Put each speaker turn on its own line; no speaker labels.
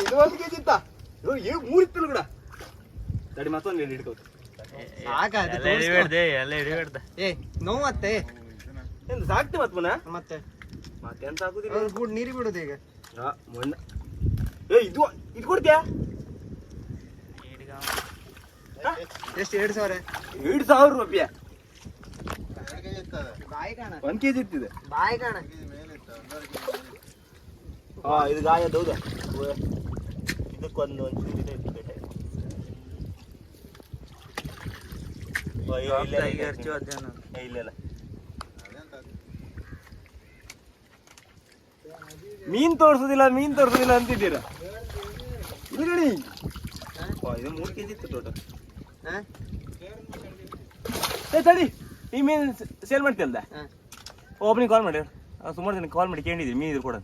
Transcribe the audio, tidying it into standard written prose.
ಇದು 1 ಕೆಜಿ ಇತ್ತ ಇವ್ 3 ಇತ್ತು ಕೂಡ ತಡಿ ಮತ್ತೊಂದು ಹಿಡ್ಕೋತ
ಏ ನೋವು ಮತ್ತೆ
ಎಂತ ಸಾಕ್ತಿ ಮತ್ ಪುನಃ
ಮತ್ತೆಂತ
ಆಗುದಿಲ್ಲ
ಕೂಡ ನೀರಿ ಬಿಡುದು ಈಗ
ಮೊನ್ನ ಏ ಇದು ಕೊಡ್ತೀಯಾ
ಎಷ್ಟು 2000
ರೂಪಾಯಿ
ಬಾಯಿ ಕಾಣ
1 ಕೆಜಿ ಇತ್ತಿದೆ
ಬಾಯಿ ಕಾಣ
ಇದು ಗಾಯದ ಹೌದಾ ಇದಕ್ಕೊಂದು ಒಂಚೂರು ಇದೆ ಬೇಟೆ ಇಲ್ಲ ಮೀನ್ ತೋರ್ಸುದಿಲ್ಲ ಅಂತಿದ್ದೀರಾ ಇಲ್ಲಿ ಗಡಿ ಇದು 3 ಕೆಜಿ ಇತ್ತು ಟೋಟಲ್ ತಡಿ ಈ ಮೀನ್ ಸೇಲ್ ಮಾಡ್ತೀಯಲ್ದ ಒಬ್ಬನಿಗೆ ಕಾಲ್ ಮಾಡಿ ಸುಮಾರು ಜನ ಕಾಲ್ ಮಾಡಿ ಕೇಳಿದ್ರಿ ಮೀನ್ ಇದ್ರು ಕೂಡ